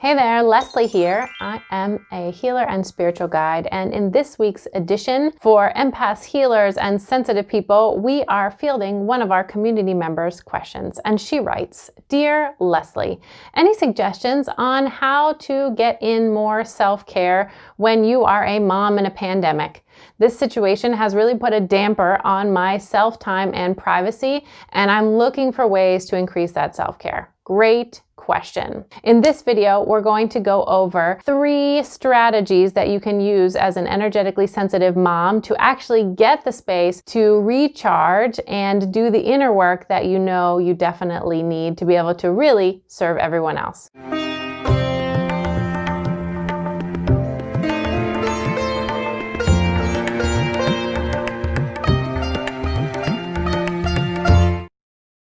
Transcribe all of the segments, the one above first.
Hey there, Leslie here. I am a healer and spiritual guide, and in this week's edition for empaths, healers, and sensitive people, we are fielding one of our community members' questions. And she writes, "Dear Leslie, any suggestions on how to get in more self-care when you are a mom in a pandemic? This situation has really put a damper on my self-time and privacy, and I'm looking for ways to increase that self-care." Great question. In this video, we're going to go over 3 strategies that you can use as an energetically sensitive mom to actually get the space to recharge and do the inner work that you know you definitely need to be able to really serve everyone else.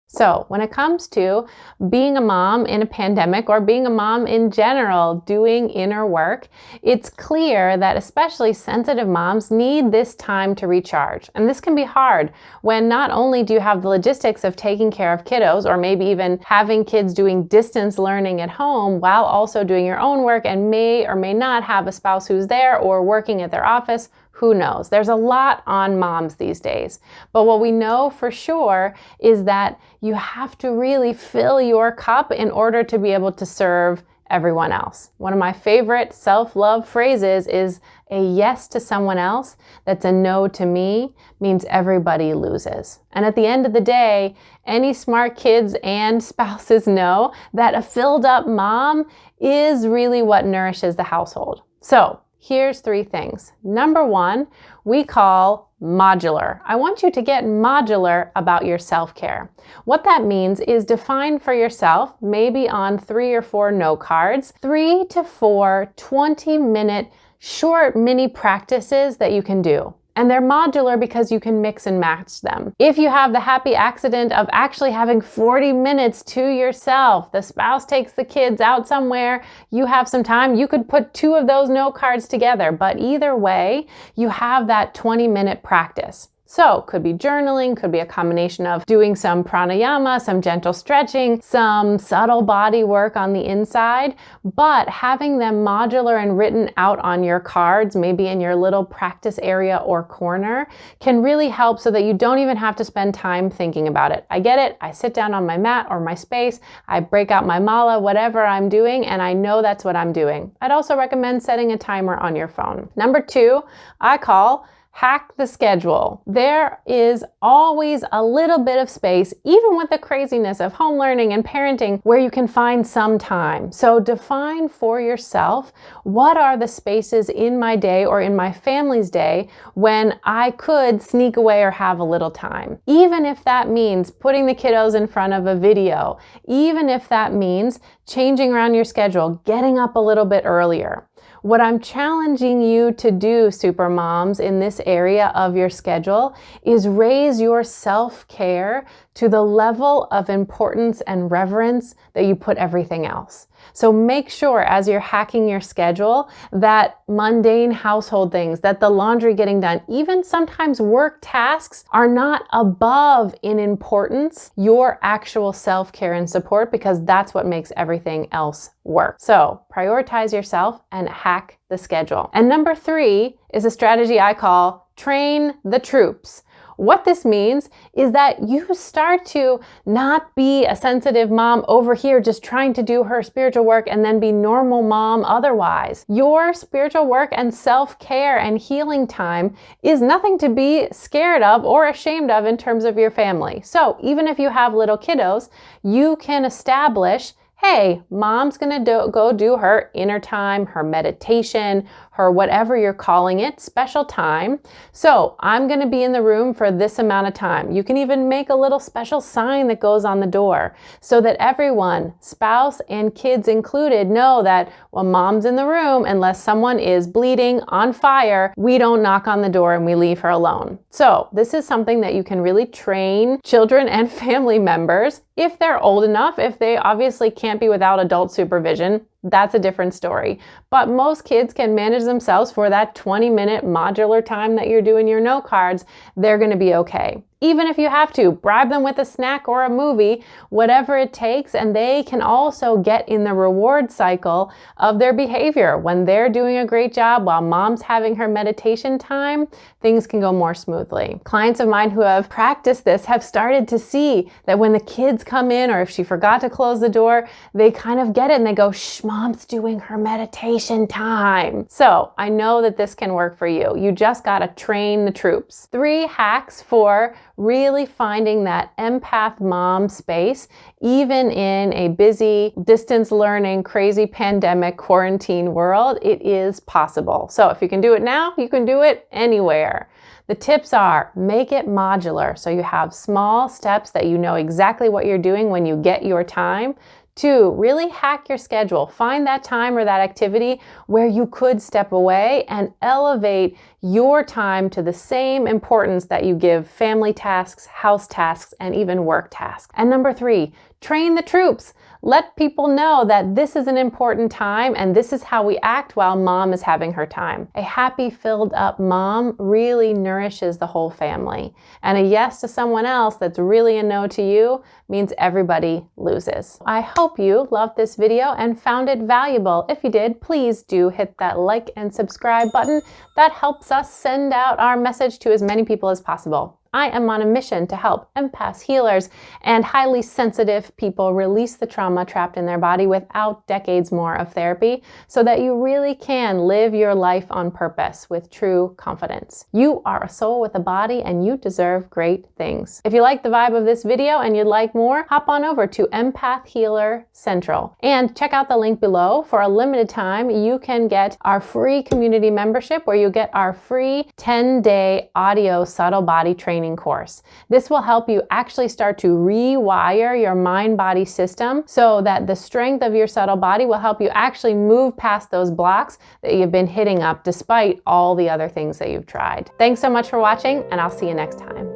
So when it comes to being a mom in a pandemic or being a mom in general, doing inner work, it's clear that especially sensitive moms need this time to recharge. And this can be hard when not only do you have the logistics of taking care of kiddos or maybe even having kids doing distance learning at home while also doing your own work and may or may not have a spouse who's there or working at their office. Who knows? There's a lot on moms these days. But what we know for sure is that you have to really fill your cup in order to be able to serve everyone else. One of my favorite self-love phrases is a yes to someone else that's a no to me means everybody loses. And at the end of the day, any smart kids and spouses know that a filled up mom is really what nourishes the household. So here's 3 things. Number 1, we call modular. I want you to get modular about your self-care. What that means is define for yourself, maybe on 3 or 4 note cards, 3 to 4 20-minute short mini practices that you can do. And they're modular because you can mix and match them. If you have the happy accident of actually having 40 minutes to yourself, the spouse takes the kids out somewhere, you have some time, you could put 2 of those note cards together. But either way, you have that 20-minute practice. So could be journaling, could be a combination of doing some pranayama, some gentle stretching, some subtle body work on the inside, but having them modular and written out on your cards, maybe in your little practice area or corner, can really help so that you don't even have to spend time thinking about it. I get it. I sit down on my mat or my space, I break out my mala, whatever I'm doing, and I know that's what I'm doing. I'd also recommend setting a timer on your phone. Number 2, I call hack the schedule. There is always a little bit of space, even with the craziness of home learning and parenting, where you can find some time. So define for yourself, what are the spaces in my day or in my family's day when I could sneak away or have a little time. Even if that means putting the kiddos in front of a video, even if that means changing around your schedule, getting up a little bit earlier. What I'm challenging you to do, super moms, in this area of your schedule is raise your self-care to the level of importance and reverence that you put everything else. So make sure as you're hacking your schedule that mundane household things, that the laundry getting done, even sometimes work tasks are not above in importance your actual self-care and support, because that's what makes everything else work. So prioritize yourself and hack the schedule. And number 3 is a strategy I call train the troops. What this means is that you start to not be a sensitive mom over here just trying to do her spiritual work and then be normal mom otherwise. Your spiritual work and self-care and healing time is nothing to be scared of or ashamed of in terms of your family. So even if you have little kiddos, you can establish, hey, mom's gonna go do her inner time, her meditation, her whatever you're calling it, special time. So I'm gonna be in the room for this amount of time. You can even make a little special sign that goes on the door so that everyone, spouse and kids included, know that when mom's in the room, unless someone is bleeding, on fire, we don't knock on the door and we leave her alone. So this is something that you can really train children and family members if they're old enough. If they obviously can't be without adult supervision, that's a different story. But most kids can manage themselves for that 20-minute modular time that you're doing your note cards. They're going to be okay. Even if you have to, bribe them with a snack or a movie, whatever it takes, and they can also get in the reward cycle of their behavior. When they're doing a great job while mom's having her meditation time, things can go more smoothly. Clients of mine who have practiced this have started to see that when the kids come in, or if she forgot to close the door, they kind of get it and they go, shh, mom's doing her meditation time. So I know that this can work for you. You just got to train the troops. 3 hacks for really finding that empath mom space, even in a busy, distance learning, crazy pandemic quarantine world. It is possible. So if you can do it now, you can do it anywhere. The tips are: make it modular, so you have small steps that you know exactly what you're doing when you get your time. 2, really hack your schedule. Find that time or that activity where you could step away and elevate your time to the same importance that you give family tasks, house tasks, and even work tasks. And number 3, train the troops. Let people know that this is an important time and this is how we act while mom is having her time. A happy, filled up mom really nourishes the whole family. And a yes to someone else that's really a no to you means everybody loses. I hope you loved this video and found it valuable. If you did, please do hit that like and subscribe button. That helps us send out our message to as many people as possible. I am on a mission to help empaths, healers, and highly sensitive people release the trauma trapped in their body without decades more of therapy, so that you really can live your life on purpose with true confidence. You are a soul with a body and you deserve great things. If you like the vibe of this video and you'd like more, hop on over to Empath Healer Central and check out the link below. For a limited time, you can get our free community membership where you get our free 10-day audio subtle body training course. This will help you actually start to rewire your mind-body system so that the strength of your subtle body will help you actually move past those blocks that you've been hitting up despite all the other things that you've tried. Thanks so much for watching, and I'll see you next time.